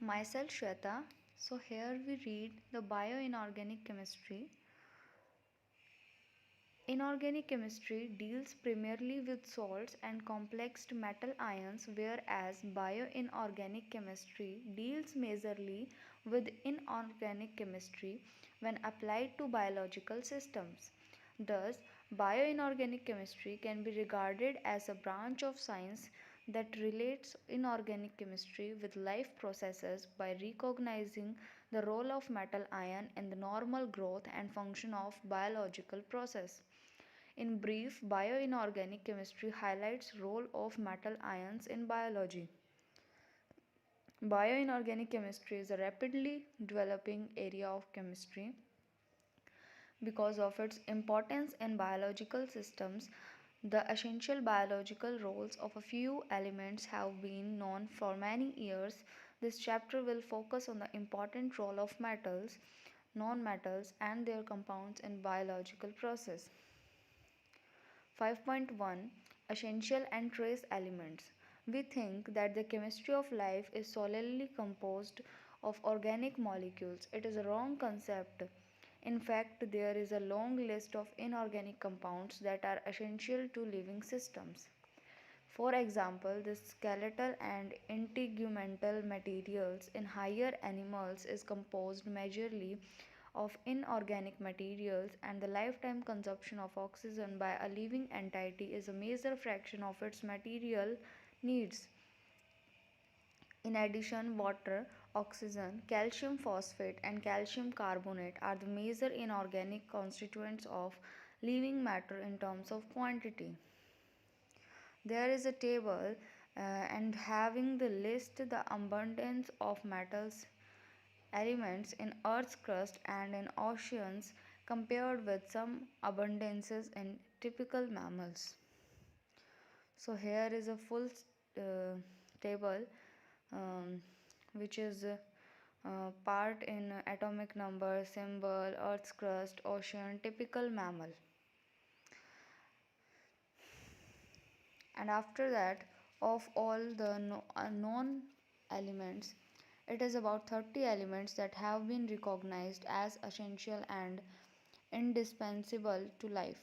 Myself Shweta. So here we read the bioinorganic chemistry. Inorganic chemistry deals primarily with salts and complex metal ions, whereas bioinorganic chemistry deals majorly with inorganic chemistry when applied to biological systems. Thus, bioinorganic chemistry can be regarded as a branch of science that relates inorganic chemistry with life processes by recognizing the role of metal ion in the normal growth and function of biological process. In brief, bioinorganic chemistry highlights role of metal ions in biology. Bioinorganic chemistry is a rapidly developing area of chemistry because of its importance in biological systems. The essential biological roles of a few elements have been known for many years. This chapter will focus on the important role of metals, nonmetals, and their compounds in biological process. 5.1 Essential and trace elements. We think that the chemistry of life is solely composed of organic molecules. It is a wrong concept. In fact, there is a long list of inorganic compounds that are essential to living systems. For example, the skeletal and integumental materials in higher animals is composed majorly of inorganic materials, and the lifetime consumption of oxygen by a living entity is a major fraction of its material needs. In addition, water, oxygen, calcium phosphate, and calcium carbonate are the major inorganic constituents of living matter in terms of quantity. There is a table and having the list the abundance of metals elements in Earth's crust and in oceans compared with some abundances in typical mammals. So here is a full table um, which is part in atomic number, symbol, Earth's crust, ocean, typical mammal. And after that, of all the known elements, it is about 30 elements that have been recognized as essential and indispensable to life.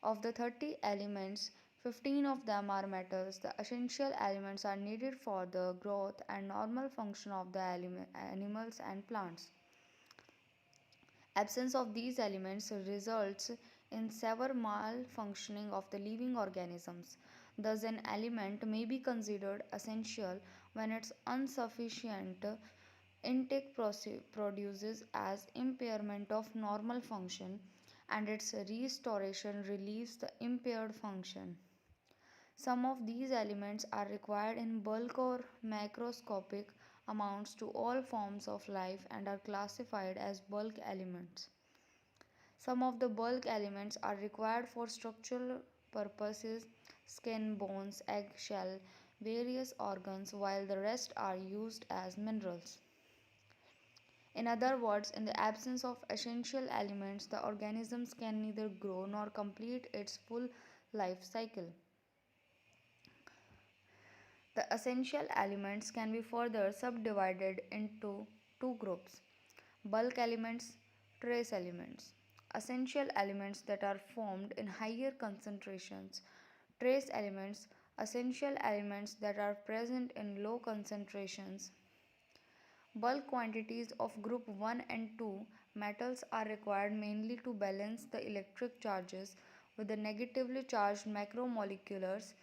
Of the 30 elements, 15 of them are metals. The essential elements are needed for the growth and normal function of the animals and plants. Absence of these elements results in severe malfunctioning of the living organisms. Thus, an element may be considered essential when its insufficient intake produces as impairment of normal function, and its restoration relieves the impaired function. Some of these elements are required in bulk or macroscopic amounts to all forms of life and are classified as bulk elements. Some of the bulk elements are required for structural purposes: skin, bones, egg, shell, various organs, while the rest are used as minerals. In other words, in the absence of essential elements, the organisms can neither grow nor complete its full life cycle. The essential elements can be further subdivided into two groups: bulk elements, trace elements. Essential elements that are formed in higher concentrations. Trace elements, essential elements that are present in low concentrations. Bulk quantities of group 1 and 2 metals are required mainly to balance the electric charges with the negatively charged macromolecules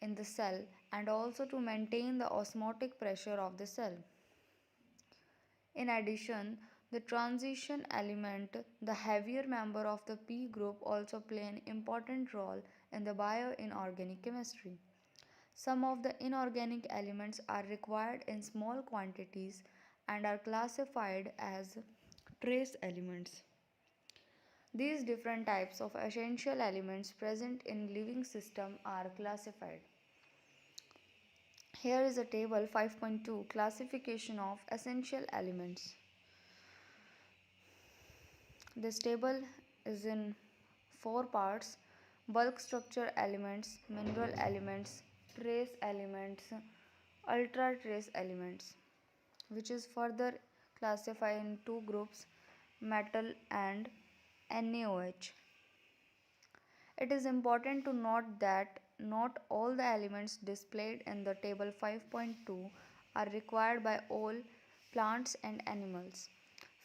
in the cell, and also to maintain the osmotic pressure of the cell. In addition, the transition element, the heavier member of the P group, also play an important role in the bioinorganic chemistry. Some of the inorganic elements are required in small quantities and are classified as trace elements. These different types of essential elements present in living system are classified. Here is a table 5.2 classification of essential elements. This table is in four parts: bulk structure elements, mineral elements, trace elements, ultra trace elements. which is further classified in two groups, metal and NaOH. It is important to note that not all the elements displayed in the table 5.2 are required by all plants and animals.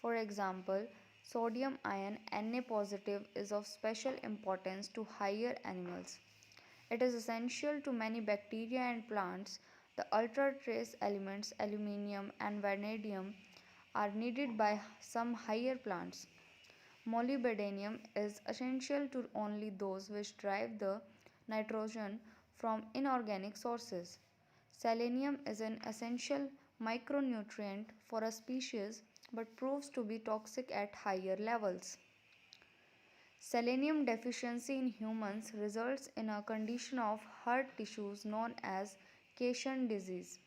For example, sodium ion Na positive is of special importance to higher animals. It is essential to many bacteria and plants. The ultra trace elements aluminium and vanadium are needed by some higher plants. Molybdenum is essential to only those which derive the nitrogen from inorganic sources. Selenium is an essential micronutrient for a species but proves to be toxic at higher levels. Selenium deficiency in humans results in a condition of heart tissues known as Cation disease,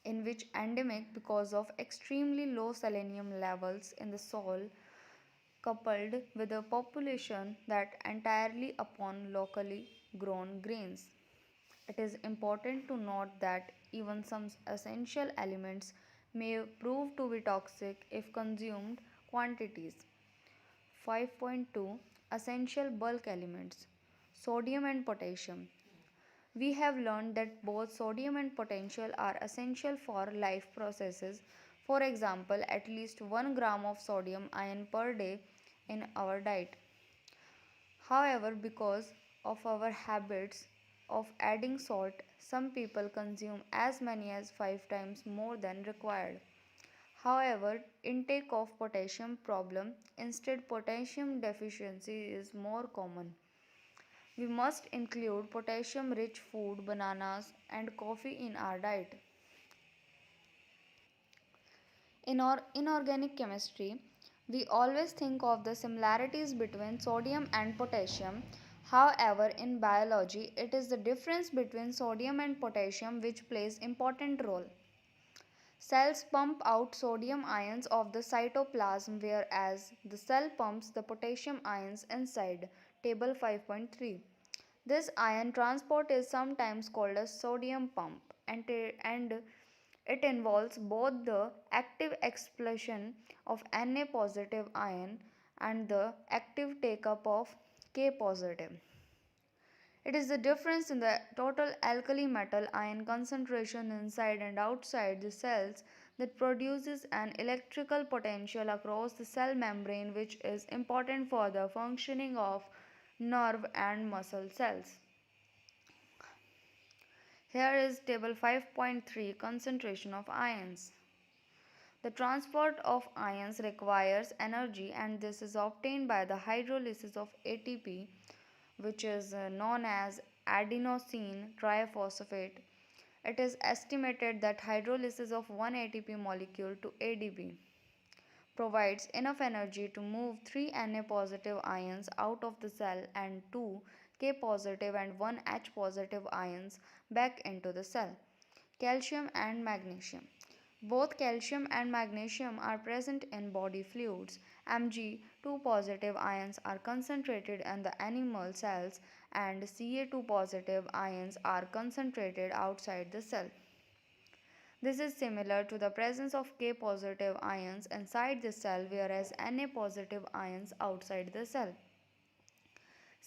in which endemic because of extremely low selenium levels in the soil coupled with a population that entirely upon locally grown grains. It is important to note that even some essential elements may prove to be toxic if consumed quantities. 5.2 Essential bulk elements, sodium and potassium. We have learned that both sodium and potassium are essential for life processes. For example, at least 1 gram of sodium ion per day in our diet. However, because of our habits of adding salt, some people consume as many as 5 times more than required. However, intake of potassium problem instead potassium deficiency is more common. We must include potassium rich food, bananas and coffee in our diet. In our inorganic chemistry, we always think of the similarities between sodium and potassium. However, in biology, it is the difference between sodium and potassium which plays important role. Cells pump out sodium ions of the cytoplasm whereas the cell pumps the potassium ions inside. Table 5.3. This ion transport is sometimes called a sodium pump and it involves both the active expulsion of Na positive ion and the active take-up of K positive. It is the difference in the total alkali metal ion concentration inside and outside the cells that produces an electrical potential across the cell membrane which is important for the functioning of nerve and muscle cells. Here is table 5.3 concentration of ions. The transport of ions requires energy and this is obtained by the hydrolysis of ATP which is known as adenosine triphosphate. It is estimated that hydrolysis of one ATP molecule to ADP provides enough energy to move 3 Na positive ions out of the cell and 2 K positive and 1 H positive ions back into the cell. Calcium and magnesium. Both calcium and magnesium are present in body fluids. Mg2 positive ions are concentrated in the animal cells and Ca2 positive ions are concentrated outside the cell. This is similar to the presence of K positive ions inside the cell whereas Na positive ions outside the cell.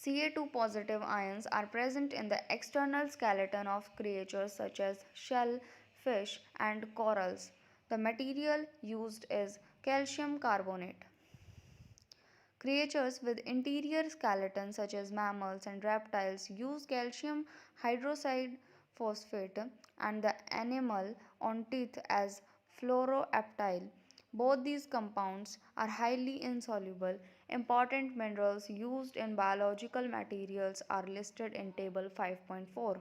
Ca2 positive ions are present in the external skeleton of creatures such as shell, fish and corals. The material used is calcium carbonate. Creatures with interior skeletons such as mammals and reptiles use calcium hydroxide phosphate and the enamel on teeth as fluoroeptyl. Both these compounds are highly insoluble. Important minerals used in biological materials are listed in table 5.4.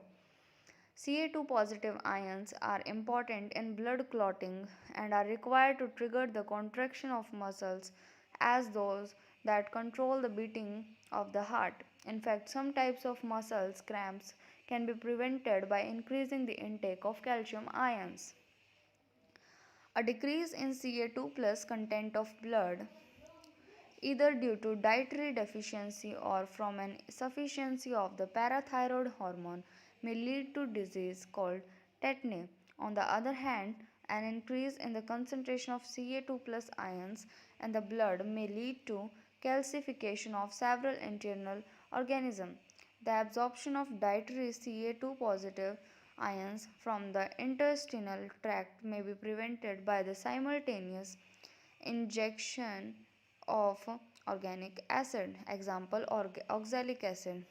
Ca2 positive ions are important in blood clotting and are required to trigger the contraction of muscles as those that control the beating of the heart. In fact, some types of muscle cramps can be prevented by increasing the intake of calcium ions. A decrease in Ca2 plus content of blood either due to dietary deficiency or from an insufficiency of the parathyroid hormone may lead to disease called tetany. On the other hand, an increase in the concentration of Ca2 plus ions in the blood may lead to calcification of several internal organisms. The absorption of dietary Ca2 positive ions from the intestinal tract may be prevented by the simultaneous injection of organic acid, example oxalic acid,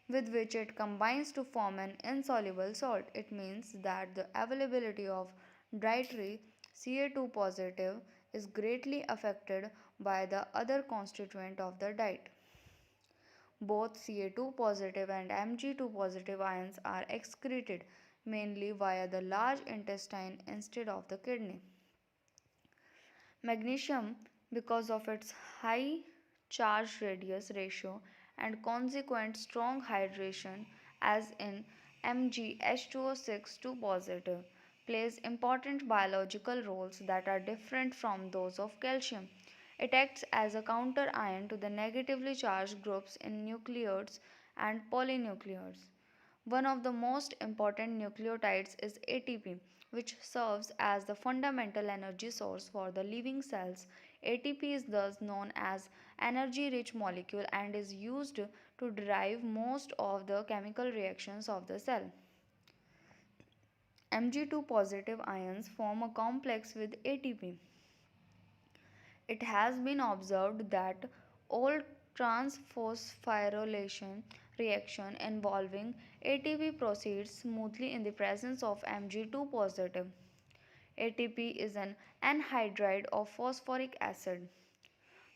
with which it combines to form an insoluble salt. It means that the availability of dietary Ca2 positive is greatly affected by the other constituent of the diet. Both Ca2 positive and Mg2 positive ions are excreted mainly via the large intestine instead of the kidney. Magnesium, because of its high charge radius ratio and consequent strong hydration, as in MgH2O6 2 positive, plays important biological roles that are different from those of calcium. It acts as a counter ion to the negatively charged groups in nucleoids and polynucleoids. One of the most important nucleotides is ATP, which serves as the fundamental energy source for the living cells. ATP is thus known as energy rich molecule and is used to drive most of the chemical reactions of the cell. Mg2 positive ions form a complex with ATP. It has been observed that all transphosphorylation reaction involving ATP proceeds smoothly in the presence of Mg2 positive. ATP is an anhydride of phosphoric acid.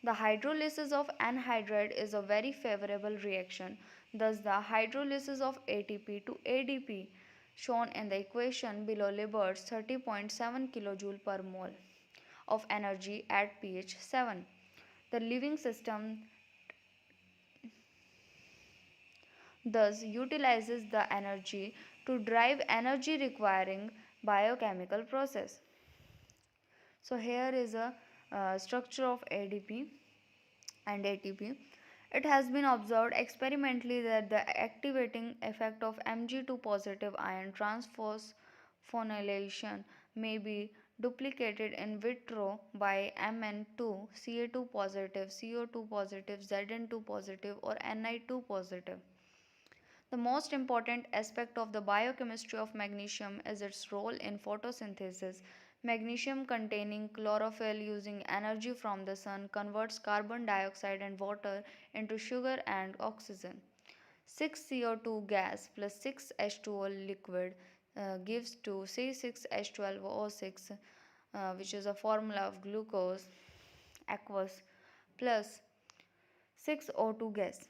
The hydrolysis of anhydride is a very favorable reaction. Thus, the hydrolysis of ATP to ADP shown in the equation below liberates 30.7 kJ per mole of energy at pH 7. The living system thus utilizes the energy to drive energy requiring biochemical process. So here is a structure of ADP and ATP. It has been observed experimentally that the activating effect of Mg2 positive ion transphosphorylation may be duplicated in vitro by Mn2, Ca2 positive, CO2 positive, Zn2 positive, or Ni2 positive. The most important aspect of the biochemistry of magnesium is its role in photosynthesis. Magnesium containing chlorophyll using energy from the sun converts carbon dioxide and water into sugar and oxygen. 6CO2 gas plus 6H2O liquid gives to C6H12O6, which is a formula of glucose aqueous plus 6O2 gas.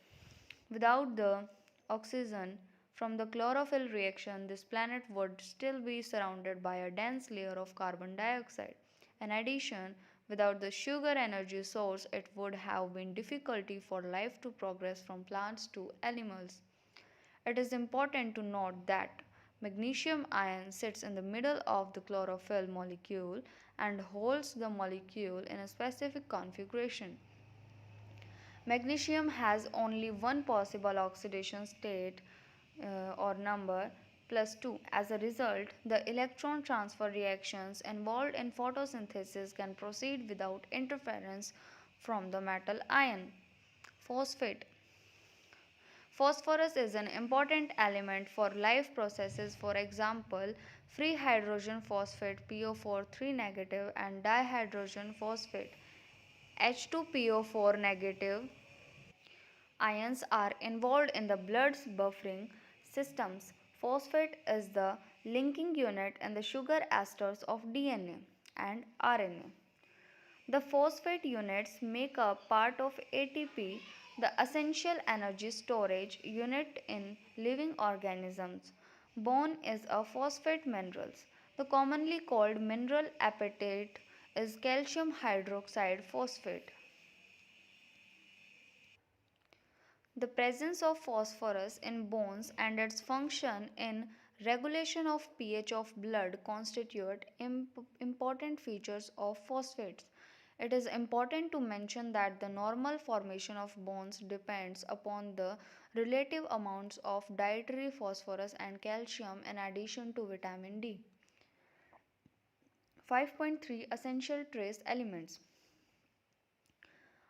Without the oxygen from the chlorophyll reaction, this planet would still be surrounded by a dense layer of carbon dioxide. In addition, without the sugar energy source, it would have been difficulty for life to progress from plants to animals. It is important to note that magnesium ion sits in the middle of the chlorophyll molecule and holds the molecule in a specific configuration. Magnesium has only one possible oxidation state or number +2. As a result, the electron transfer reactions involved in photosynthesis can proceed without interference from the metal ion. Phosphate. Phosphorus is an important element for life processes, for example, free hydrogen phosphate PO4 3 negative and dihydrogen phosphate H2PO4 negative ions are involved in the blood's buffering systems. Phosphate is the linking unit in the sugar esters of DNA and RNA. The phosphate units make up part of ATP, the essential energy storage unit in living organisms. Bone is a phosphate mineral. The commonly called mineral epithet is calcium hydroxide phosphate. The presence of phosphorus in bones and its function in regulation of pH of blood constitute important features of phosphates. It is important to mention that the normal formation of bones depends upon the relative amounts of dietary phosphorus and calcium in addition to vitamin D. 5.3 Essential trace elements.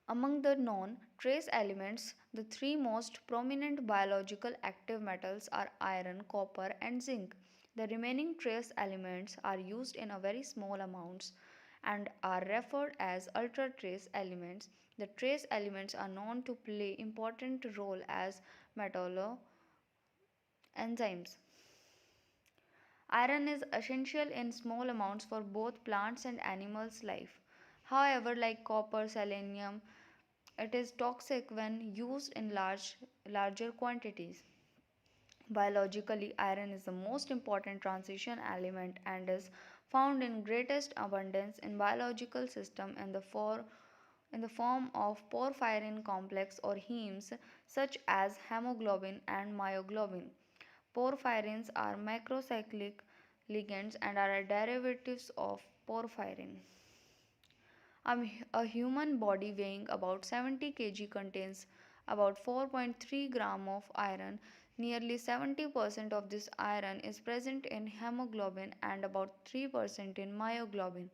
Among the non trace elements, the three most prominent biological active metals are iron, copper, and zinc. The remaining trace elements are used in a very small amounts and are referred as ultra trace elements. The trace elements are known to play important role as metallo enzymes. Iron is essential in small amounts for both plants and animals' life. However, like copper, selenium, it is toxic when used in larger quantities. Biologically, iron is the most important transition element and is found in greatest abundance in biological system in the form of porphyrin complex or hemes such as hemoglobin and myoglobin. Porphyrins are macrocyclic ligands and are derivatives of porphyrin. A human body weighing about 70 kg contains about 4.3 gram of iron. Nearly 70% of this iron is present in hemoglobin and about 3% in myoglobin.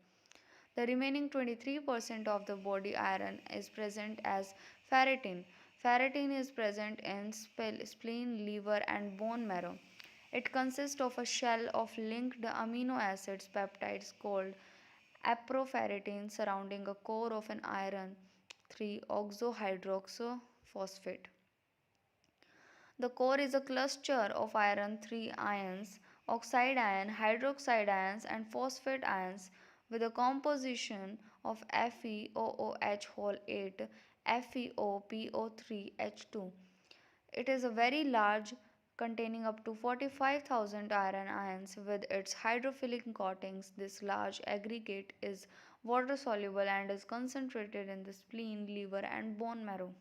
The remaining 23% of the body iron is present as ferritin. Ferritin is present in spleen, liver, and bone marrow. It consists of a shell of linked amino acids peptides called aproferritin surrounding a core of an iron 3 oxohydroxyphosphate. The core is a cluster of iron 3 ions, oxide ion, hydroxide ions, and phosphate ions with a composition of FeOOH 8, FeOPO3H2. It is a very large, containing up to 45,000 iron ions with its hydrophilic coatings. This large aggregate is water soluble and is concentrated in the spleen, liver, and bone marrow.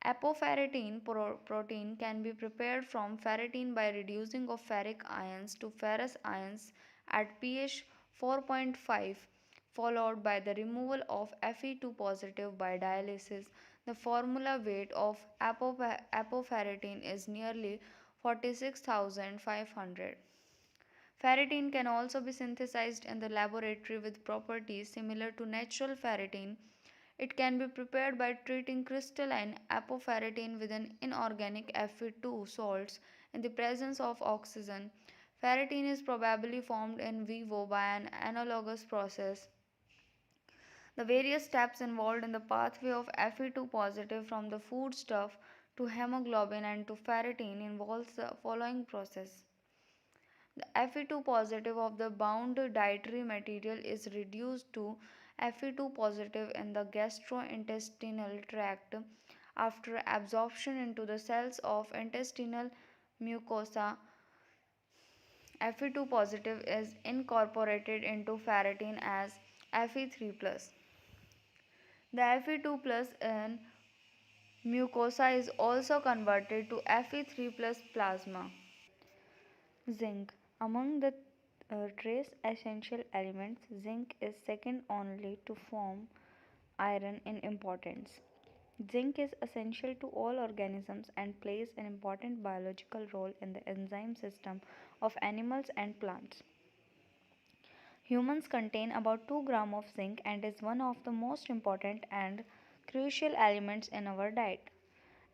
Apoferritin protein can be prepared from ferritin by reducing of ferric ions to ferrous ions at pH 4.5 followed by the removal of Fe2 positive by dialysis. The formula weight of apoferritin is nearly 46,500. Ferritin can also be synthesized in the laboratory with properties similar to natural ferritin. It can be prepared by treating crystalline apoferritin with an inorganic Fe2 salts in the presence of oxygen. Ferritin is probably formed in vivo by an analogous process. The various steps involved in the pathway of Fe2 positive from the foodstuff to hemoglobin and to ferritin involves the following process. The Fe2 positive of the bound dietary material is reduced to Fe2 positive in the gastrointestinal tract after absorption into the cells of intestinal mucosa. Fe2 positive is incorporated into ferritin as Fe3 plus. The Fe2 plus in mucosa is also converted to Fe3 plus plasma. Zinc. Among the trace essential elements, zinc is second only to form iron in importance. Zinc is essential to all organisms and plays an important biological role in the enzyme system of animals and plants. Humans contain about 2 grams of zinc and is one of the most important and crucial elements in our diet.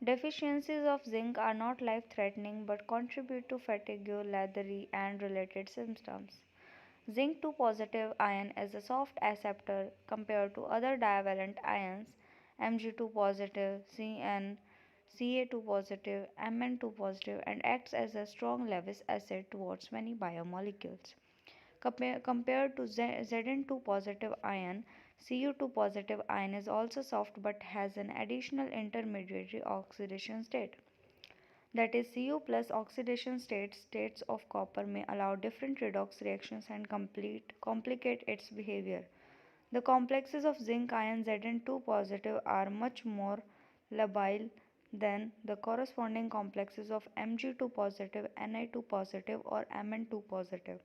Deficiencies of zinc are not life threatening but contribute to fatigue, lethargy, and related symptoms. Zinc 2 positive ion is a soft acceptor compared to other divalent ions Mg2 positive, Cn, Ca2 positive, Mn2 positive, and acts as a strong Lewis acid towards many biomolecules. Compared to Zn2 positive ion, Cu2 positive ion is also soft but has an additional intermediary oxidation state. That is, Cu plus oxidation states of copper may allow different redox reactions and complicate its behavior. The complexes of zinc ion Zn2 positive are much more labile than the corresponding complexes of Mg2 positive, Ni2 positive, or Mn2 positive.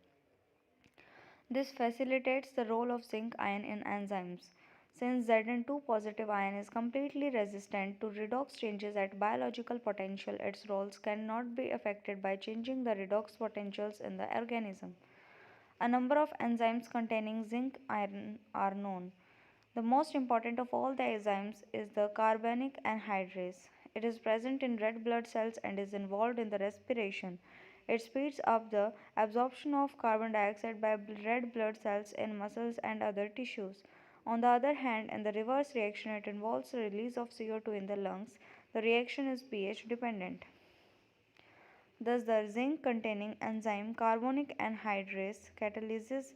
This facilitates the role of zinc ion in enzymes. Since Zn2 positive ion is completely resistant to redox changes at biological potential, its roles cannot be affected by changing the redox potentials in the organism. A number of enzymes containing zinc iron are known. The most important of all the enzymes is the carbonic anhydrase. It is present in red blood cells and is involved in the respiration. It speeds up the absorption of carbon dioxide by red blood cells in muscles and other tissues. On the other hand, in the reverse reaction, it involves the release of CO2 in the lungs. The reaction is pH dependent. Thus, the zinc containing enzyme carbonic anhydrase catalyzes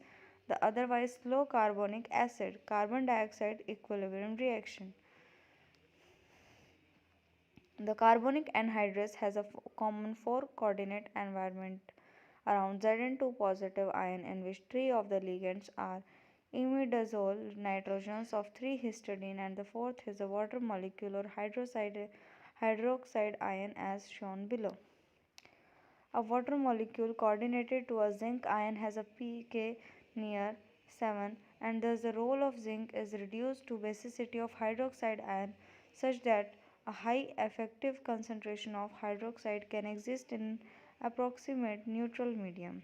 the otherwise slow carbonic acid carbon dioxide equilibrium reaction. The carbonic anhydrase has a common 4 coordinate environment around Zn2 positive ion in which 3 of the ligands are imidazole nitrogens of 3 histidine and the fourth is a water molecule or hydroxide ion as shown below. A water molecule coordinated to a zinc ion has a pK near 7 and thus the role of zinc is reduced to basicity of hydroxide ion such that a high effective concentration of hydroxide can exist in approximate neutral medium.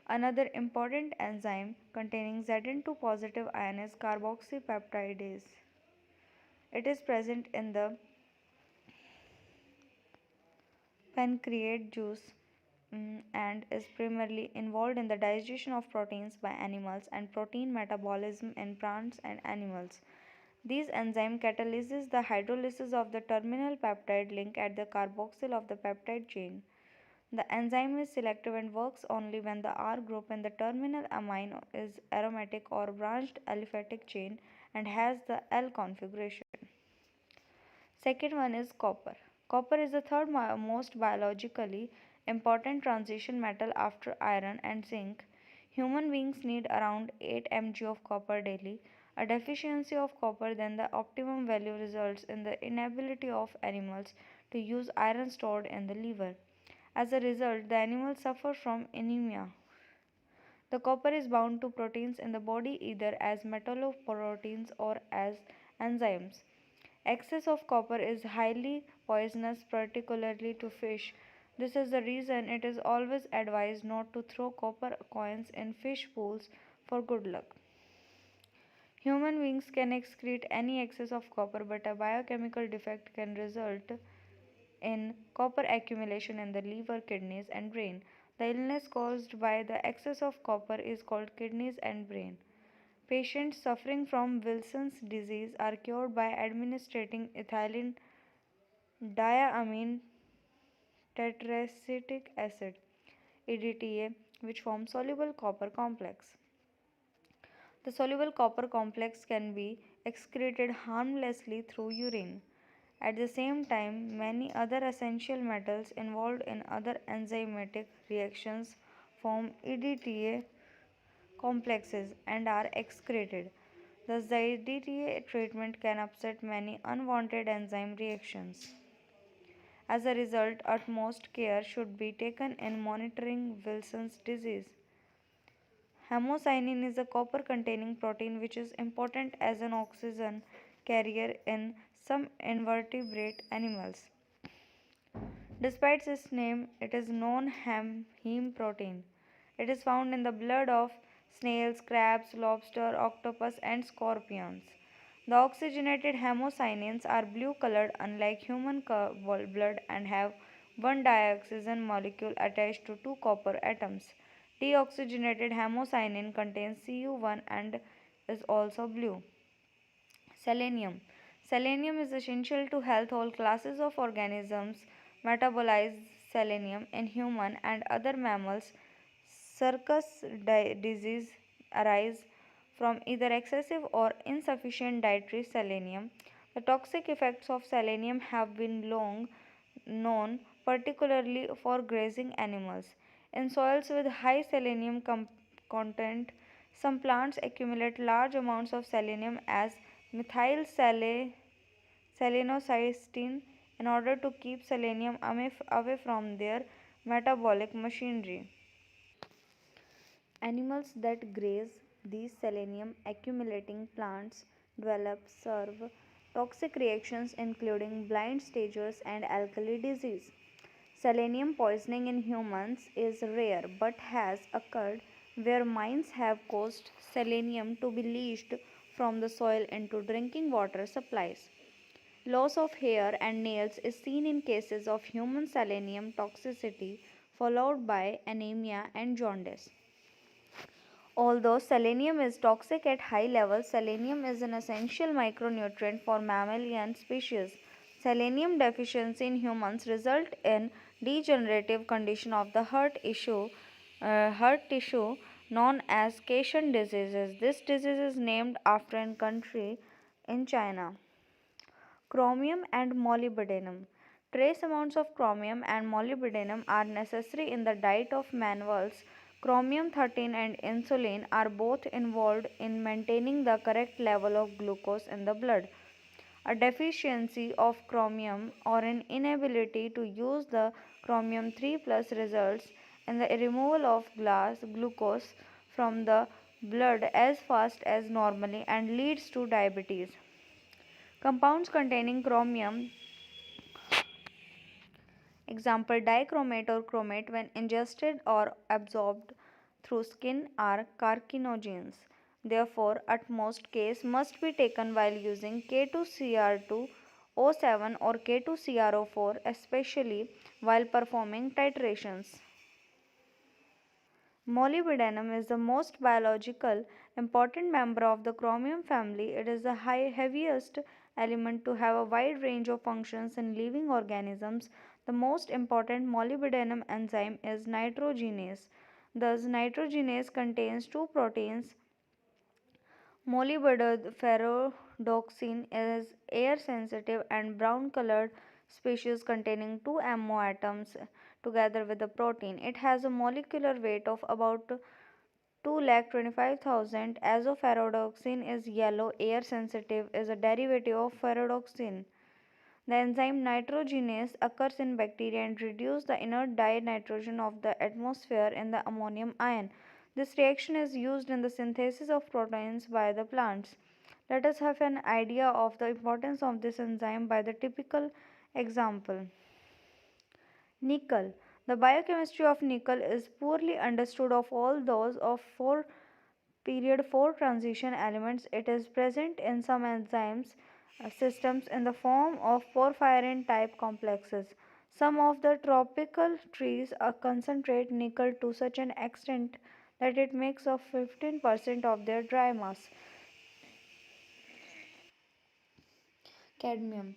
Another important enzyme containing Zn2 positive ion is carboxypeptidase. It is present in the pancreatic juice and is primarily involved in the digestion of proteins by animals and protein metabolism in plants and animals. These enzyme catalyzes the hydrolysis of the terminal peptide link at the carboxyl of the peptide chain. The enzyme is selective and works only when the R group in the terminal amine is aromatic or branched aliphatic chain and has the L configuration. Second one is copper. Copper is the third most biologically important transition metal after iron and zinc. Human beings need around 8 mg of copper daily. A deficiency of copper than the optimum value results in the inability of animals to use iron stored in the liver. As a result, the animals suffer from anemia. The copper is bound to proteins in the body either as metalloproteins or as enzymes. Excess of copper is highly poisonous, particularly to fish. This is the reason it is always advised not to throw copper coins in fish pools for good luck. Human beings can excrete any excess of copper, but a biochemical defect can result in copper accumulation in the liver, kidneys, and brain. The illness caused by the excess of copper is called kidneys and brain. Patients suffering from Wilson's disease are cured by administering ethylene diamine tetracetic acid (EDTA), which forms soluble copper complex. The soluble copper complex can be excreted harmlessly through urine. At the same time, many other essential metals involved in other enzymatic reactions form EDTA complexes and are excreted. Thus, the EDTA treatment can upset many unwanted enzyme reactions. As a result, utmost care should be taken in monitoring Wilson's disease. Hemocyanin is a copper containing protein which is important as an oxygen carrier in some invertebrate animals. Despite its name, it is non-heme protein. It is found in the blood of snails, crabs, lobster, octopus, and scorpions. The oxygenated hemocyanins are blue colored unlike human blood and have one dioxygen molecule attached to two copper atoms. Deoxygenated hemocyanin contains Cu1 and is also blue. Selenium. Selenium is essential to health. All classes of organisms metabolize selenium in human and other mammals. Circus disease arise from either excessive or insufficient dietary selenium. The toxic effects of selenium have been long known, particularly for grazing animals. In soils with high selenium content, some plants accumulate large amounts of selenium as methyl selenocysteine in order to keep selenium away from their metabolic machinery. Animals that graze these selenium accumulating plants develop severe toxic reactions including blind stages and alkali disease. Selenium poisoning in humans is rare but has occurred where mines have caused selenium to be leached from the soil into drinking water supplies. Loss of hair and nails is seen in cases of human selenium toxicity, followed by anemia and jaundice. Although selenium is toxic at high levels, selenium is an essential micronutrient for mammalian species. Selenium deficiency in humans result in degenerative condition of the heart tissue known as Cation diseases. This disease is named after a country in China. Chromium and molybdenum. Trace amounts of chromium and molybdenum are necessary in the diet of mammals. Chromium 13 and insulin are both involved in maintaining the correct level of glucose in the blood. A deficiency of chromium or an inability to use the chromium 3 plus results in the removal of glucose from the blood as fast as normally and leads to diabetes. Compounds containing chromium, example dichromate or chromate, when ingested or absorbed through skin are carcinogens. Therefore, utmost case must be taken while using K2CR2O7 or K2CrO4, especially while performing titrations. Molybdenum is the most biological important member of the chromium family. It is the heaviest element to have a wide range of functions in living organisms. The most important molybdenum enzyme is nitrogenase. Thus, nitrogenase contains two proteins. Molybdenum is air sensitive and brown colored species containing two amino atoms together with the protein. It has a molecular weight of about 2,25,000. Azoferrodoxin is yellow, air sensitive, is a derivative of ferrodoxin. The enzyme nitrogenase occurs in bacteria and reduces the inert dinitrogen of the atmosphere in the ammonium ion. This reaction is used in the synthesis of proteins by the plants. Let us have an idea of the importance of this enzyme by the typical example. Nickel. The biochemistry of nickel is poorly understood of all those of period 4 transition elements. It is present in some enzymes systems in the form of porphyrin type complexes. Some of the tropical trees concentrate nickel to such an extent that it makes up 15% of their dry mass. Cadmium.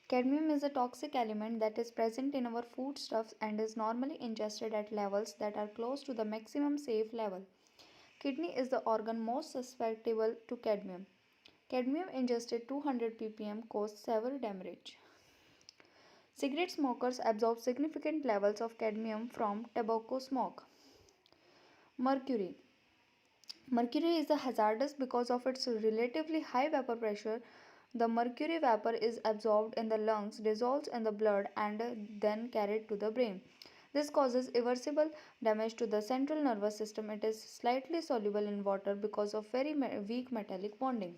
Cadmium is a toxic element that is present in our foodstuffs and is normally ingested at levels that are close to the maximum safe level. Kidney is the organ most susceptible to cadmium. Cadmium ingested 200 ppm causes severe damage. Cigarette smokers absorb significant levels of cadmium from tobacco smoke. Mercury. Mercury is hazardous because of its relatively high vapor pressure. The mercury vapor is absorbed in the lungs, dissolves in the blood, and then carried to the brain. This causes irreversible damage to the central nervous system. It is slightly soluble in water because of very weak metallic bonding.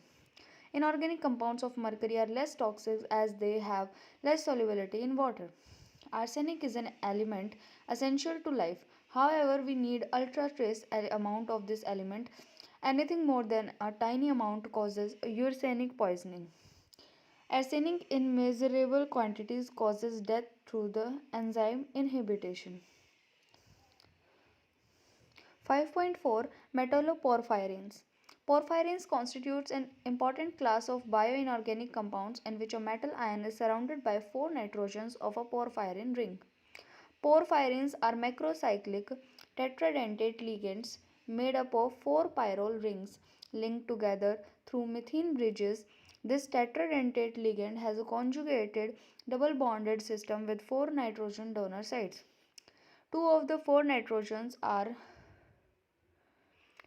Inorganic compounds of mercury are less toxic as they have less solubility in water. Arsenic is an element essential to life. However, we need ultra trace amount of this element. Anything more than a tiny amount causes arsenic poisoning. Arsenic in measurable quantities causes death through the enzyme inhibition. 5.4 Metalloporophyries. Porphyrins constitutes an important class of bioinorganic compounds in which a metal ion is surrounded by 4 nitrogens of a porphyrin ring. Porphyrins are macrocyclic tetradentate ligands made up of 4 pyrrole rings linked together through methane bridges. This tetradentate ligand has a conjugated double bonded system with 4 nitrogen donor sites. 2 of the 4 nitrogens are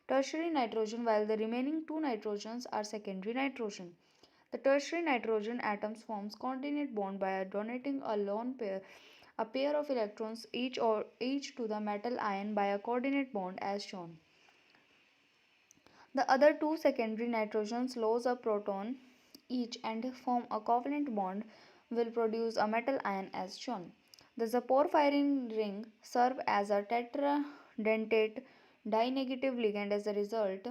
tertiary nitrogen while the remaining 2 nitrogens are secondary nitrogen. The tertiary nitrogen atoms forms coordinate bond by donating a lone pair of electrons each to the metal ion by a coordinate bond as shown. The other 2 secondary nitrogens lose a proton each and form a covalent bond will produce a metal ion as shown. The porphyrin ring serve as a tetradentate di-negative ligand. As a result,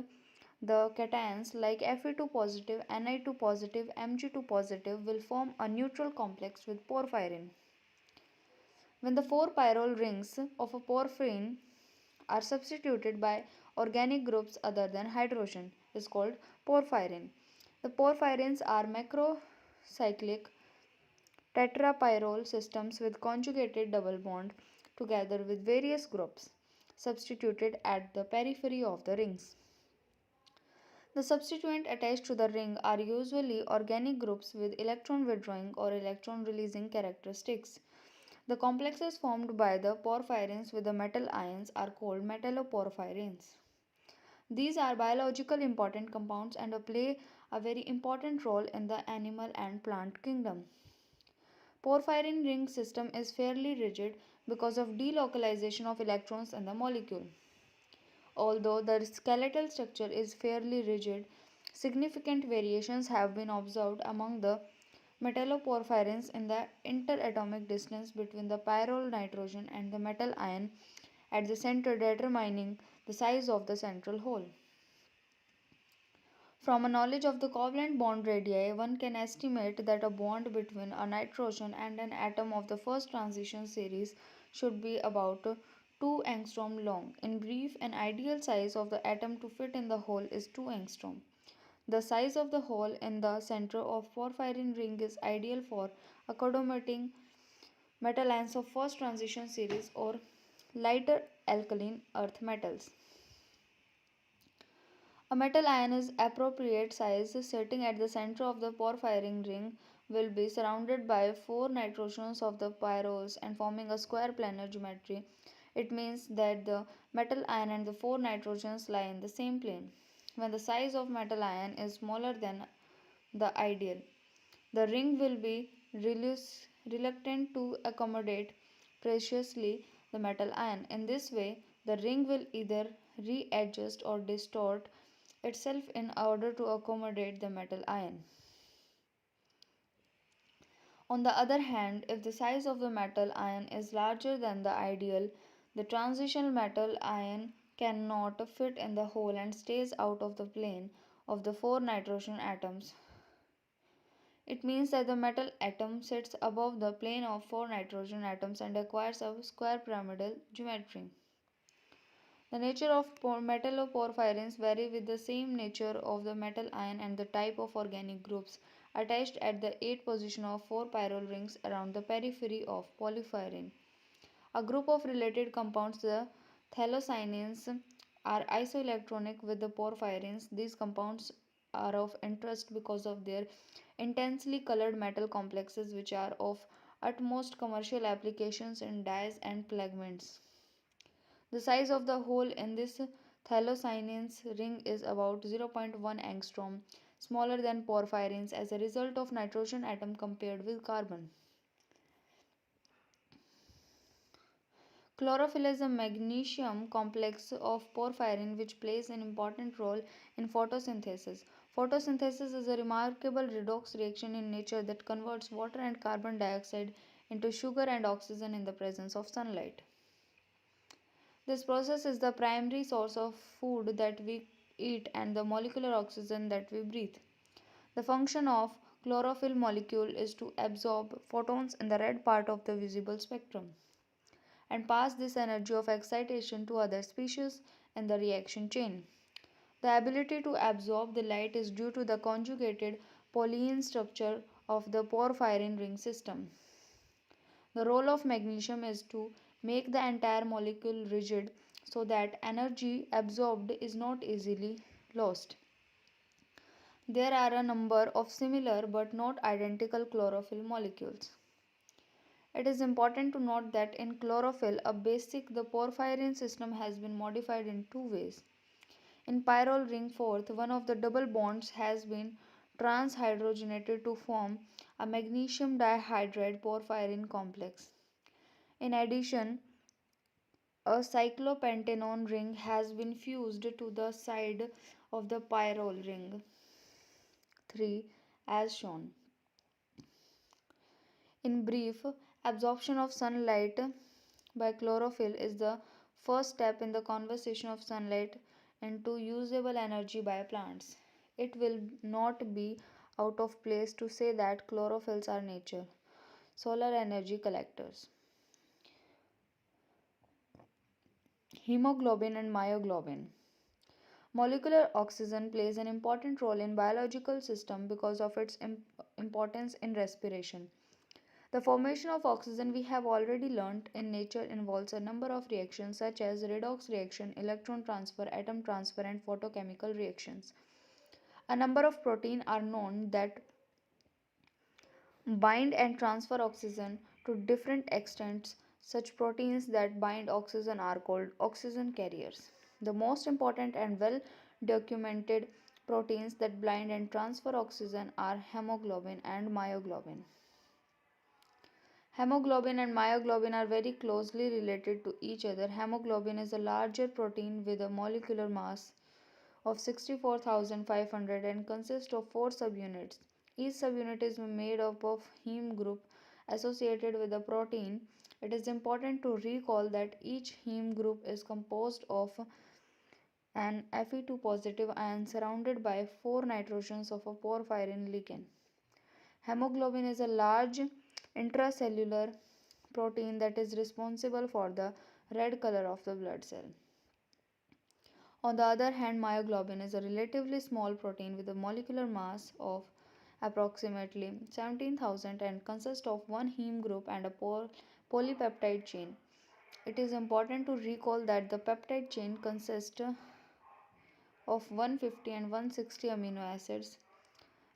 the cations like Fe2 positive, Ni2 positive, Mg2 positive will form a neutral complex with porphyrin. When the four pyrrole rings of a porphyrin are substituted by organic groups other than hydrogen is called porphyrin. The porphyrins are macrocyclic tetrapyrrole systems with conjugated double bond together with various groups substituted at the periphery of the rings. The substituent attached to the ring are usually organic groups with electron withdrawing or electron releasing characteristics. The complexes formed by the porphyrins with the metal ions are called metalloporophyries. These are biologically important compounds and play a very important role in the animal and plant kingdom. Porphyrin ring system is fairly rigid because of delocalization of electrons in the molecule. Although the skeletal structure is fairly rigid, significant variations have been observed among the metalloporphyrins in the interatomic distance between the pyrrole nitrogen and the metal ion at the center, determining the size of the central hole. From a knowledge of the covalent bond radii, one can estimate that a bond between a nitrogen and an atom of the first transition series should be about 2 angstrom long. In brief, an ideal size of the atom to fit in the hole is 2 angstrom. The size of the hole in the center of porphyrin ring is ideal for accommodating metal ions of first transition series or lighter alkaline earth metals. A metal ion is appropriate size sitting at the center of the porphyrin ring will be surrounded by 4 nitrogens of the pyrroles and forming a square planar geometry. It means that the metal ion and the 4 nitrogens lie in the same plane. When the size of metal ion is smaller than the ideal, the ring will be reluctant to accommodate preciously the metal ion. In this way, the ring will either readjust or distort itself in order to accommodate the metal ion. On the other hand, if the size of the metal ion is larger than the ideal, the transitional metal ion cannot fit in the hole and stays out of the plane of the 4 nitrogen atoms. It means that the metal atom sits above the plane of 4 nitrogen atoms and acquires a square pyramidal geometry. The nature of metalloporphyrins vary with the same nature of the metal ion and the type of organic groups attached at the 8th position of 4 pyrrole rings around the periphery of porphyrin. A group of related compounds, the Thalocyanins, are isoelectronic with the porphyrins. These compounds are of interest because of their intensely colored metal complexes, which are of utmost commercial applications in dyes and pigments. The size of the hole in this Thalocyanins ring is about 0.1 angstrom, smaller than porphyrins as a result of nitrogen atom compared with carbon. Chlorophyll is a magnesium complex of porphyrin which plays an important role in photosynthesis. Photosynthesis is a remarkable redox reaction in nature that converts water and carbon dioxide into sugar and oxygen in the presence of sunlight. This process is the primary source of food that we eat and the molecular oxygen that we breathe. The function of chlorophyll molecule is to absorb photons in the red part of the visible spectrum and pass this energy of excitation to other species in the reaction chain. The ability to absorb the light is due to the conjugated polyene structure of the porphyrin ring system. The role of magnesium is to make the entire molecule rigid so that energy absorbed is not easily lost. There are a number of similar but not identical chlorophyll molecules. It is important to note that in chlorophyll, a basic the porphyrin system has been modified in two ways. In pyrrole ring fourth, one of the double bonds has been transhydrogenated to form a magnesium dihydride porphyrin complex. In addition, a cyclopentanone ring has been fused to the side of the pyrrole ring 3 as shown. In brief, absorption of sunlight by chlorophyll is the first step in the conversion of sunlight into usable energy by plants. It will not be out of place to say that chlorophylls are nature solar energy collectors. Hemoglobin and myoglobin. Molecular oxygen plays an important role in biological system because of its importance in respiration. The formation of oxygen we have already learnt in nature involves a number of reactions such as redox reaction, electron transfer, atom transfer and photochemical reactions. A number of proteins are known that bind and transfer oxygen to different extents. Such proteins that bind oxygen are called oxygen carriers. The most important and well documented proteins that bind and transfer oxygen are hemoglobin and myoglobin. Hemoglobin and myoglobin are very closely related to each other. Hemoglobin is a larger protein with a molecular mass of 64,500 and consists of 4 subunits. Each subunit is made up of heme group associated with the protein. It is important to recall that each heme group is composed of an Fe2 positive ion surrounded by 4 nitrogens of a porphyrin ligand. Hemoglobin is a large intracellular protein that is responsible for the red color of the blood cell. On the other hand, myoglobin is a relatively small protein with a molecular mass of approximately 17,000 and consists of one heme group and a polypeptide chain. It is important to recall that the peptide chain consists of 150 and 160 amino acids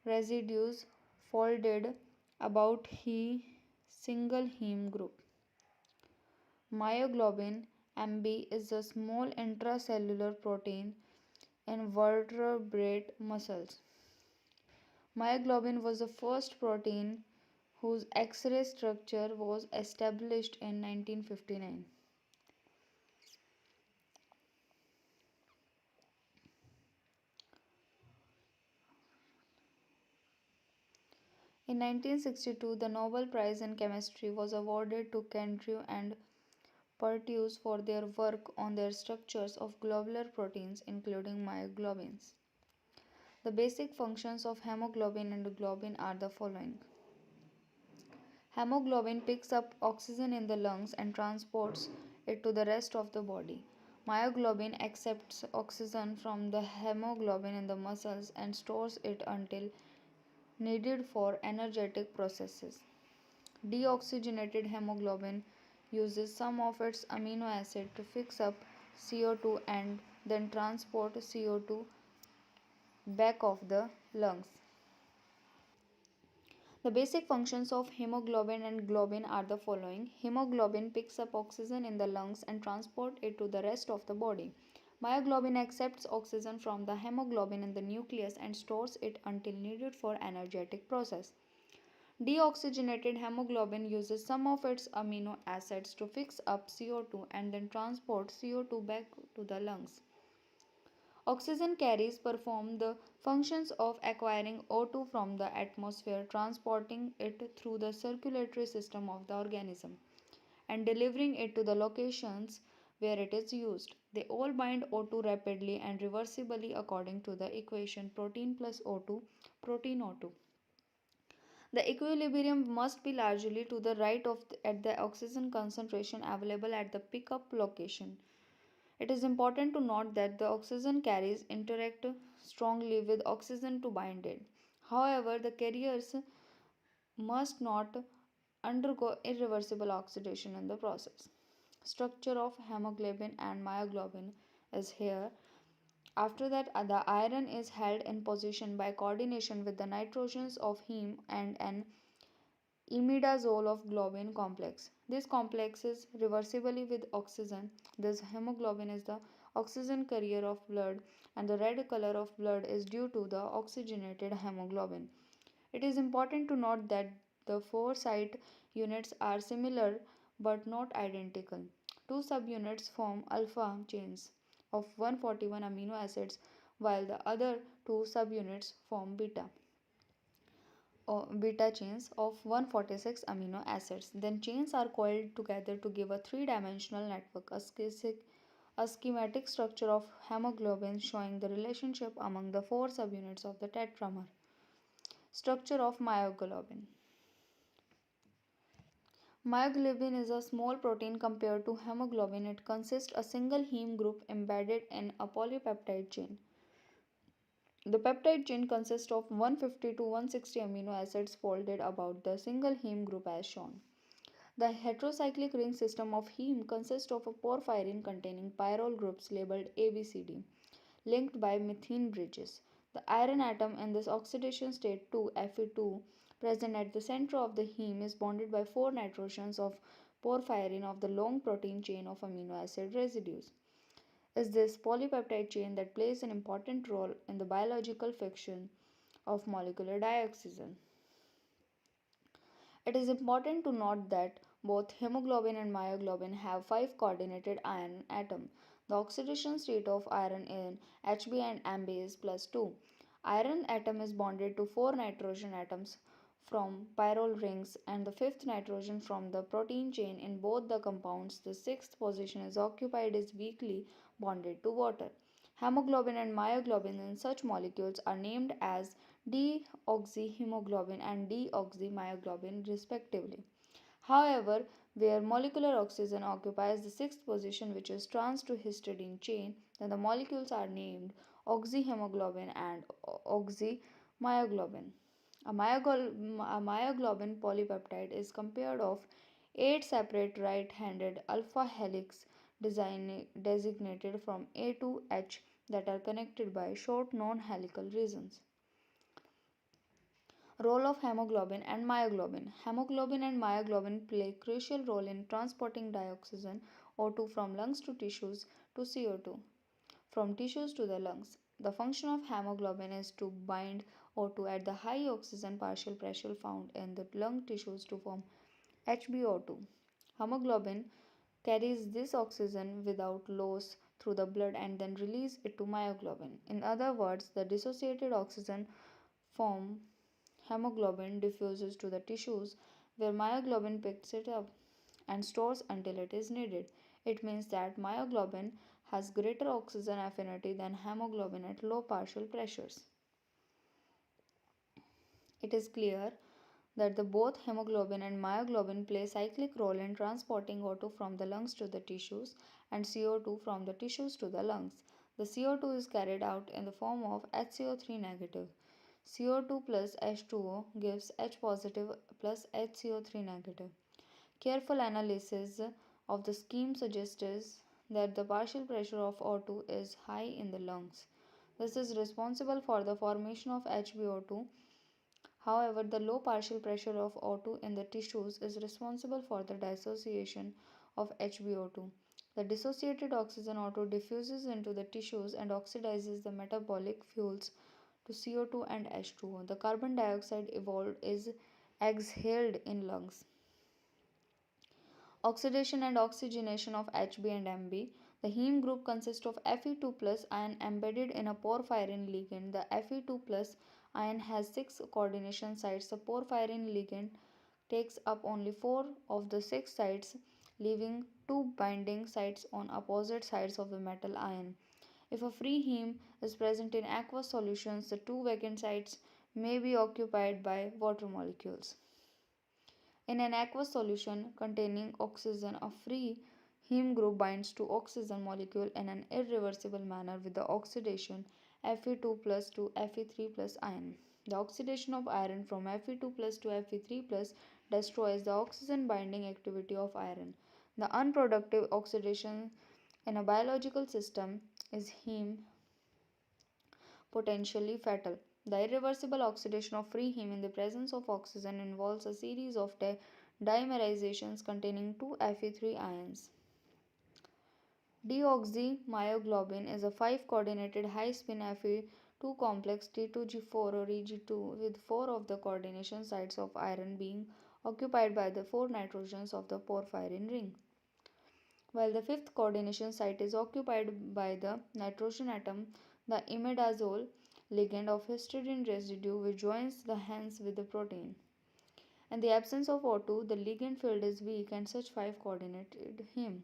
residues folded about a single heme group. Myoglobin MB is a small intracellular protein in vertebrate muscles. Myoglobin was the first protein whose X-ray structure was established in 1959. In 1962, the Nobel Prize in Chemistry was awarded to Kendrew and Pertuse for their work on the structures of globular proteins, including myoglobins. The basic functions of hemoglobin and globin are the following. Hemoglobin picks up oxygen in the lungs and transports it to the rest of the body. Myoglobin accepts oxygen from the hemoglobin in the muscles and stores it until needed for energetic processes. Deoxygenated hemoglobin uses some of its amino acid to fix up CO2 and then transport CO2 back of the lungs. The basic functions of hemoglobin and globin are the following. Hemoglobin picks up oxygen in the lungs and transports it to the rest of the body. Myoglobin accepts oxygen from the hemoglobin in the nucleus and stores it until needed for energetic process. Deoxygenated hemoglobin uses some of its amino acids to fix up CO2 and then transport CO2 back to the lungs. Oxygen carriers perform the functions of acquiring O2 from the atmosphere, transporting it through the circulatory system of the organism, and delivering it to the locations where it is used. They all bind O2 rapidly and reversibly according to the equation protein plus O2, protein O2. The equilibrium must be largely to the right of at the oxygen concentration available at the pickup location. It is important to note that the oxygen carriers interact strongly with oxygen to bind it. However, the carriers must not undergo irreversible oxidation in the process. Structure of hemoglobin and myoglobin is here. After that, the iron is held in position by coordination with the nitrogens of heme and an imidazole of globin complex. This complex is reversibly with oxygen. This hemoglobin is the oxygen carrier of blood and the red color of blood is due to the oxygenated hemoglobin. It is important to note that the four site units are similar but not identical. Two subunits form alpha chains of 141 amino acids while the other two subunits form beta chains of 146 amino acids. Then chains are coiled together to give a three-dimensional network, a A schematic structure of hemoglobin showing the relationship among the four subunits of the tetramer. Structure of myoglobin. Myoglobin is a small protein compared to hemoglobin. It consists a single heme group embedded in a polypeptide chain. The peptide chain consists of 150 to 160 amino acids folded about the single heme group as shown. The heterocyclic ring system of heme consists of a porphyrin containing pyrrole groups labeled ABCD, linked by methane bridges. The iron atom in this oxidation state 2 Fe2 present at the center of the heme is bonded by 4 nitrogens of porphyrin of the long protein chain of amino acid residues. Is this polypeptide chain that plays an important role in the biological fiction of molecular dioxygen. It is important to note that both hemoglobin and myoglobin have 5 coordinated iron atom. The oxidation state of iron in Hb and Mb is +2. Iron atom is bonded to 4 nitrogen atoms from pyrrole rings and the fifth nitrogen from the protein chain in both the compounds. The sixth position is occupied is weakly bonded to water. Hemoglobin and myoglobin in such molecules are named as deoxyhemoglobin and deoxymyoglobin respectively. However, where molecular oxygen occupies the sixth position, which is trans to histidine chain, then the molecules are named oxyhemoglobin and oxymyoglobin. A myoglobin polypeptide is compared of 8 separate right-handed alpha helix designated from A to H that are connected by short non-helical regions. Role of hemoglobin and myoglobin. Hemoglobin and myoglobin play a crucial role in transporting dioxygen O2 from lungs to tissues to CO2 from tissues to the lungs. The function of hemoglobin is to bind O2 at the high oxygen partial pressure found in the lung tissues to form HbO2. Hemoglobin carries this oxygen without loss through the blood and then release it to myoglobin. In other words, the dissociated oxygen from hemoglobin diffuses to the tissues where myoglobin picks it up and stores until it is needed. It means that myoglobin has greater oxygen affinity than hemoglobin at low partial pressures. It is clear that both hemoglobin and myoglobin play a cyclic role in transporting O2 from the lungs to the tissues and CO2 from the tissues to the lungs. The CO2 is carried out in the form of HCO3 negative. CO2 plus H2O gives H positive plus HCO3 negative. Careful analysis of the scheme suggests that the partial pressure of O2 is high in the lungs. This is responsible for the formation of HbO2. However, the low partial pressure of O2 in the tissues is responsible for the dissociation of HbO2. The dissociated oxygen O2 diffuses into the tissues and oxidizes the metabolic fuels to CO2 and H2O. The carbon dioxide evolved is exhaled in lungs. Oxidation and oxygenation of Hb and Mb. The heme group consists of Fe2 plus ion embedded in a porphyrin ligand. The Fe2 plus ion has 6 coordination sites. The porphyrin ligand takes up only 4 of the 6 sites, leaving 2 binding sites on opposite sides of the metal ion. If a free heme is present in aqueous solutions, the 2 vacant sites may be occupied by water molecules. In an aqueous solution containing oxygen, a free heme group binds to oxygen molecule in an irreversible manner with the oxidation Fe2 plus to Fe3 plus ion. The oxidation of iron from Fe2 plus to Fe3 plus destroys the oxygen binding activity of iron. The unproductive oxidation in a biological system is heme potentially fatal. The irreversible oxidation of free heme in the presence of oxygen involves a series of dimerizations containing 2 Fe3 ions. Deoxymyoglobin is a 5 coordinated high spin Fe2 complex T2G4 or Eg2 with 4 of the coordination sites of iron being occupied by the 4 nitrogens of the porphyrin ring, while the fifth coordination site is occupied by the nitrogen atom, the imidazole ligand of histidine residue which joins the hands with the protein. In the absence of O2, the ligand field is weak and such 5 coordinated heme.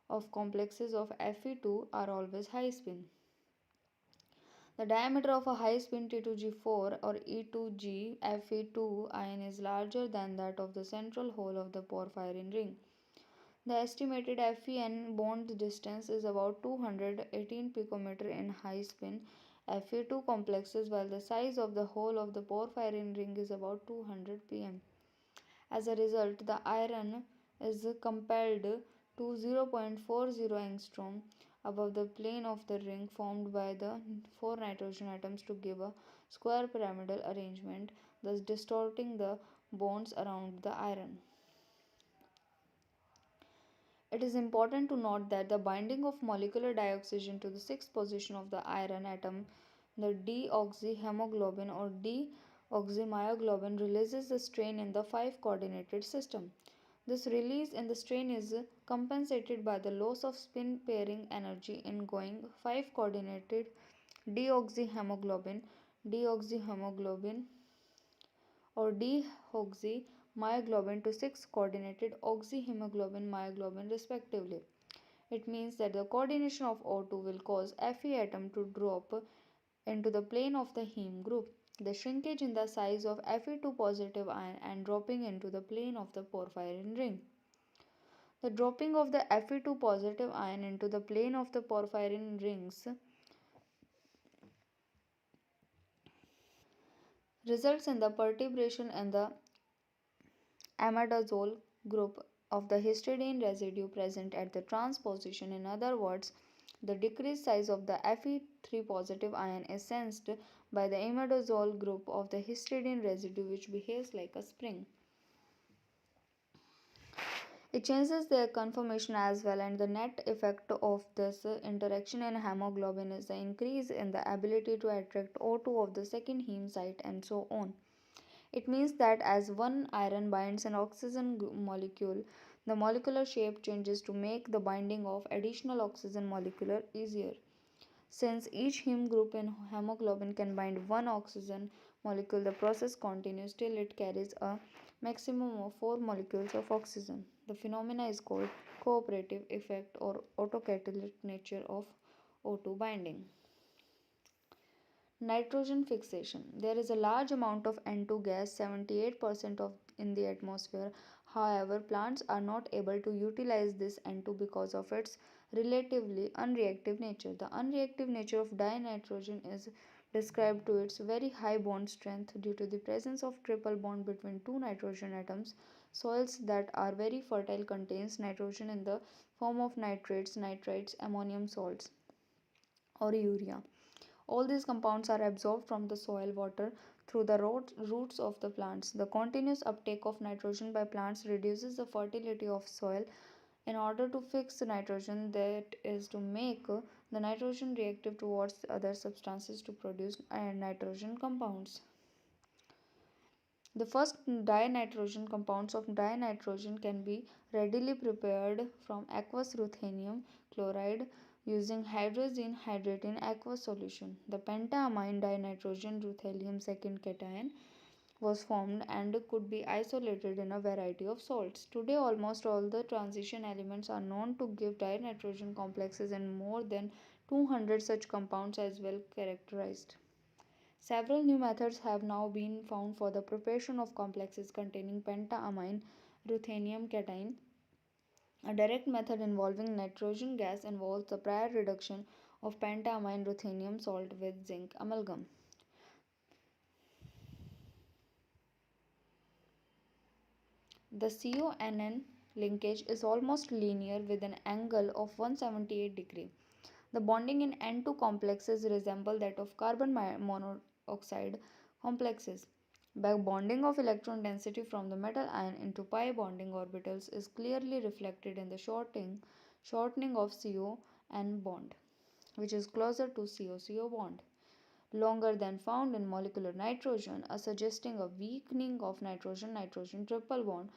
of complexes of Fe2 are always high spin. The diameter of a high spin T2G4 or E2G Fe2 ion is larger than that of the central hole of the porphyrin ring. The estimated Fen bond distance is about 218 picometer in high spin Fe2 complexes, while the size of the hole of the porphyrin ring is about 200 pm. As a result, the iron is compelled to 0.40 angstrom above the plane of the ring formed by the four nitrogen atoms to give a square pyramidal arrangement, thus distorting the bonds around the iron. It is important to note that the binding of molecular dioxygen to the sixth position of the iron atom, the deoxyhemoglobin or deoxymyoglobin, releases the strain in the 5 coordinated system. This release in the strain is compensated by the loss of spin pairing energy in going 5 coordinated deoxyhemoglobin, deoxyhemoglobin or deoxymyoglobin to 6 coordinated oxyhemoglobin myoglobin respectively. It means that the coordination of O2 will cause Fe atom to drop into the plane of the heme group, the shrinkage in the size of Fe2 positive ion and dropping into the plane of the porphyrin ring. The dropping of the Fe2 positive ion into the plane of the porphyrin rings results in the perturbation in the amidazole group of the histidine residue present at the trans position. In other words, the decreased size of the Fe3 positive ion is sensed by the imidazole group of the histidine residue, which behaves like a spring. It changes their conformation as well, and the net effect of this interaction in hemoglobin is the increase in the ability to attract O2 of the second heme site and so on. It means that as one iron binds an oxygen molecule, the molecular shape changes to make the binding of additional oxygen molecule easier. Since each heme group in hemoglobin can bind one oxygen molecule, the process continues till it carries a maximum of 4 molecules of oxygen. The phenomena is called cooperative effect or autocatalytic nature of O2 binding. Nitrogen fixation. There is a large amount of N2 gas, 78% of in the atmosphere. However, plants are not able to utilize this N2 because of its relatively unreactive nature. The unreactive nature of dinitrogen is described to its very high bond strength due to the presence of triple bond between two nitrogen atoms. Soils that are very fertile contains nitrogen in the form of nitrates, nitrites, ammonium salts or urea. All these compounds are absorbed from the soil water through the roots of the plants. The continuous uptake of nitrogen by plants reduces the fertility of soil. In order to fix the nitrogen, that is to make the nitrogen reactive towards other substances to produce nitrogen compounds. The first dinitrogen compounds of dinitrogen can be readily prepared from aqueous ruthenium chloride using hydrazine hydrate aqueous solution. The pentamine dinitrogen ruthenium second cation was formed and could be isolated in a variety of salts. Today, almost all the transition elements are known to give dinitrogen complexes, and more than 200 such compounds as well characterized. Several new methods have now been found for the preparation of complexes containing pentamine ruthenium cation. A direct method involving nitrogen gas involves the prior reduction of pentamine ruthenium salt with zinc amalgam. The CONN linkage is almost linear with an angle of 178 degree. The bonding in N2 complexes resemble that of carbon monoxide complexes. Back bonding of electron density from the metal ion into pi bonding orbitals is clearly reflected in the shortening of CO-N bond, which is closer to CO-CO bond, longer than found in molecular nitrogen, suggesting a weakening of nitrogen-nitrogen triple bond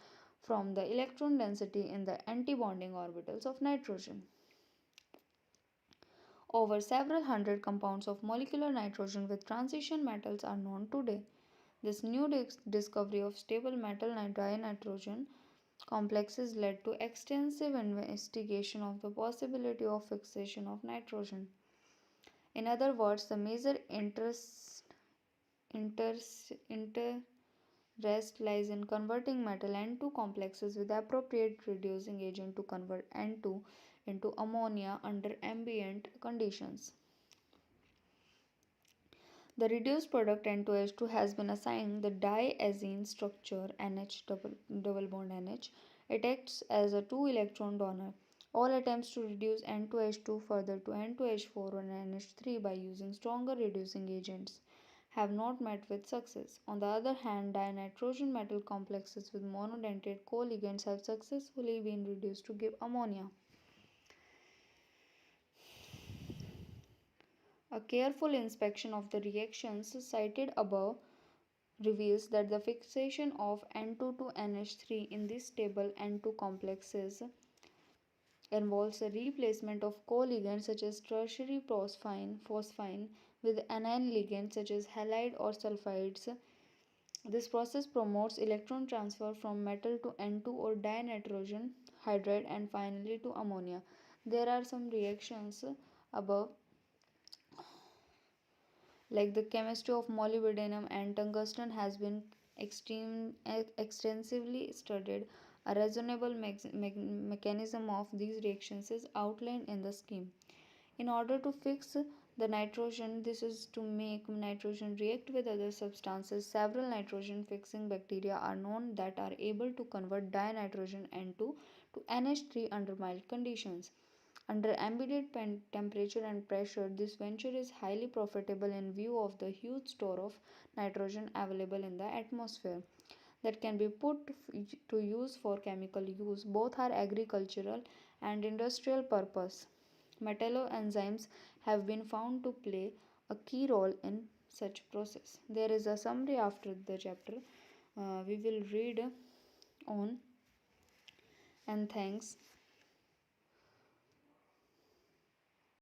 from the electron density in the anti-bonding orbitals of nitrogen. Over several hundred compounds of molecular nitrogen with transition metals are known today. This new discovery of stable metal dinitrogen complexes led to extensive investigation of the possibility of fixation of nitrogen. In other words, the major interest lies in converting metal N2 complexes with appropriate reducing agent to convert N2 into ammonia under ambient conditions. The reduced product N2H2 has been assigned the diazine structure NH double bond NH. It acts as a 2 electron donor. All attempts to reduce N2H2 further to N2H4 or NH3 by using stronger reducing agents have not met with success. On the other hand, dinitrogen metal complexes with monodentate co-ligands have successfully been reduced to give ammonia. A careful inspection of the reactions cited above reveals that the fixation of N2 to NH3 in this stable N2 complexes involves a replacement of co-ligands such as tertiary phosphine with anion ligands such as halide or sulfides. This process promotes electron transfer from metal to N2 or dinitrogen hydride and finally to ammonia. There are some reactions above, like the chemistry of molybdenum and tungsten has been extensively studied. A reasonable mechanism of these reactions is outlined in the scheme. In order to fix the nitrogen, this is to make nitrogen react with other substances. Several nitrogen fixing bacteria are known that are able to convert dinitrogen N2 to NH3 under mild conditions. Under ambient temperature and pressure, this venture is highly profitable in view of the huge store of nitrogen available in the atmosphere that can be put to use for chemical use. Both are agricultural and industrial purpose. Metalloenzymes have been found to play a key role in such process. There is a summary after the chapter. We will read on, and thanks.